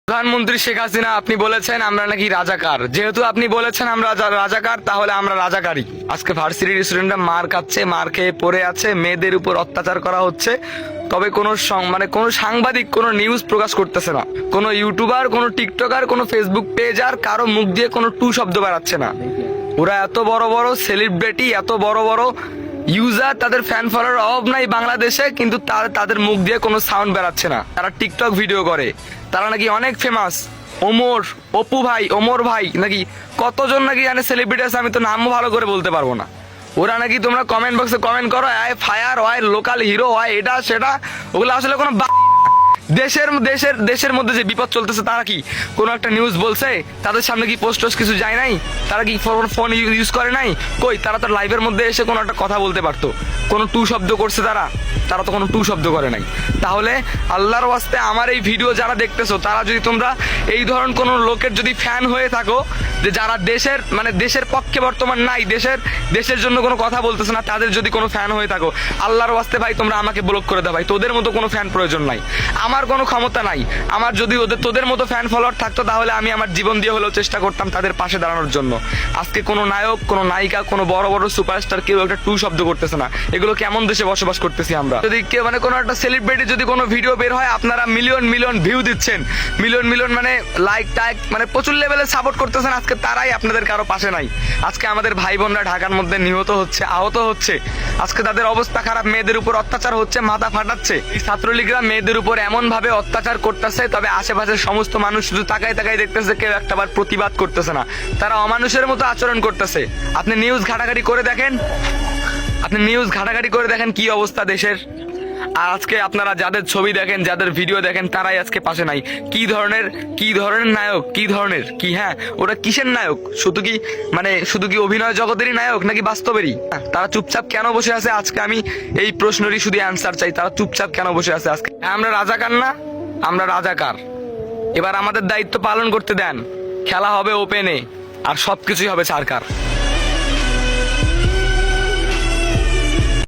প্রধানমন্ত্রী শেখ হাসিনা আপনি বলেছেন আমরা নাকি রাজাকার। যেহেতু আপনি বলেছেন আমরা রাজাকার, তাহলে আমরা রাজাকারই। আজকে ভার্সিটির স্টুডেন্টরা মার খাচ্ছে, মার খেয়ে পড়ে আছে, মেয়েদের উপর অত্যাচার করা হচ্ছে, তবে কোনো কোনো সাংবাদিক কোনো নিউজ প্রকাশ করতেছে না, কোনো ইউটিউবার, কোনো টিকটকার, কোনো ফেসবুক পেজ আর কারো মুখ দিয়ে কোনো টু শব্দ বেরাচ্ছে না। ওরা এত বড় বড় সেলিব্রিটি, এত বড় বড় ইউজার, তাদের ফ্যান ফলোয়ার অভাব নাই বাংলাদেশে, কিন্তু তাদের মুখ দিয়ে কোনো সাউন্ড বেরাচ্ছে না। তারা টিকটক ভিডিও করে, তারা নাকি অনেক ফেমাস। অপু ভাই, ওমর ভাই, নাকি কতজন নাকি জানে সেলিব্রিটি আছে, আমি তো নামও ভালো করে বলতে পারবো না। ওরা নাকি, তোমরা কমেন্ট বক্সে কমেন্ট করো আয় ফায়ার হয়, লোকাল হিরো হয়, এটা সেটা, ওগুলো আসলে কোনো দেশের মধ্যে যে বিপদ চলতেছে, তারা কি কোনো একটা নিউজ বলছে? তাদের সামনে কি পোস্ট কিছু যায় নাই? তারা কি ফোন ইউজ করে নাই? কই, তারা তো লাইভের মধ্যে এসে কোনো একটা কথা বলতে পারতো। কোনো টু শব্দ করছে তারা তো কোনো টু শব্দ করে নাই। তাহলে আল্লাহর ওয়াস্তে আমার এই ভিডিও যারা দেখতেছো, তারা যদি তোমরা এই ধরনের কোনো লোকের যদি ফ্যান হয়ে থাকো, যে যারা দেশের পক্ষে বর্তমান নাই, দেশের জন্য কোনো কথা বলতেছে না, তাদের যদি কোনো ফ্যান হয়ে থাকো, আল্লাহর ওয়াস্তে ভাই তোমরা আমাকে ব্লক করে দাও ভাই। তোদের মতো কোনো ফ্যান প্রয়োজন নাই, আমার কোনো ক্ষমতা নাই। আমার যদি তোদের মতো ফ্যান ফলোয়ার থাকতো, তাহলে আমি আমার জীবন দিয়ে হলেও চেষ্টা করতাম তাদের পাশে দাঁড়ানোর জন্য। আজকে কোনো নায়ক, কোনো নায়িকা, কোনো বড় বড় সুপারস্টার কেউ একটা টু শব্দ করতেছে না। এগুলো কেমন দেশে বসবাস করতেছি আমরা? যদি কেউ কোনো একটা সেলিব্রিটি যদি কোনো ভিডিও বের হয়, আপনারা মিলিয়ন মিলিয়ন ভিউ দিচ্ছেন, মিলিয়ন মিলিয়ন লাইক টাইক প্রচুর লেভেলে সাপোর্ট করতেছেন, আজকে তারাই আপনাদের কারো পাশে নাই। আজকে আমাদের ভাই বোনরা ঢাকার মধ্যে নিহত হচ্ছে, আহত হচ্ছে, আজকে তাদের অবস্থা খারাপ, মেয়েদের উপর অত্যাচার হচ্ছে, মাথা ফাটাচ্ছে। এই ছাত্রলীগরা মেয়েদের উপর এমন ভাবে অত্যাচার করতেছে, তবে আশেপাশের সমস্ত মানুষ শুধু তাকাই তাকাই দেখতেছে, কেউ একটাবার প্রতিবাদ করতেছে না। তারা অমানুষের মতো আচরণ করতেছে। আপনি নিউজ ঘাটাঘাটি করে দেখেন কি অবস্থা দেশের। আর আজকে আপনারা যাদের ছবি দেখেন, যাদের ভিডিও দেখেন, তারাই আজকে পাশে নাই। কি ধরনের নায়ক, হ্যাঁ ওরা কিসের নায়ক? শুধু কি অভিনয় জগতেরই নায়ক, নাকি বাস্তবেরই? তারা চুপচাপ কেন বসে আছে? আজকে আমি এই প্রশ্নেরই শুধু অ্যান্সার চাই, তারা চুপচাপ কেন বসে আছে আজকে? আমরা রাজাকার না, আমরা রাজাকার। এবার আমাদের দায়িত্ব পালন করতে দেন। খেলা হবে ওপেনে, আর সবকিছুই হবে সরকার।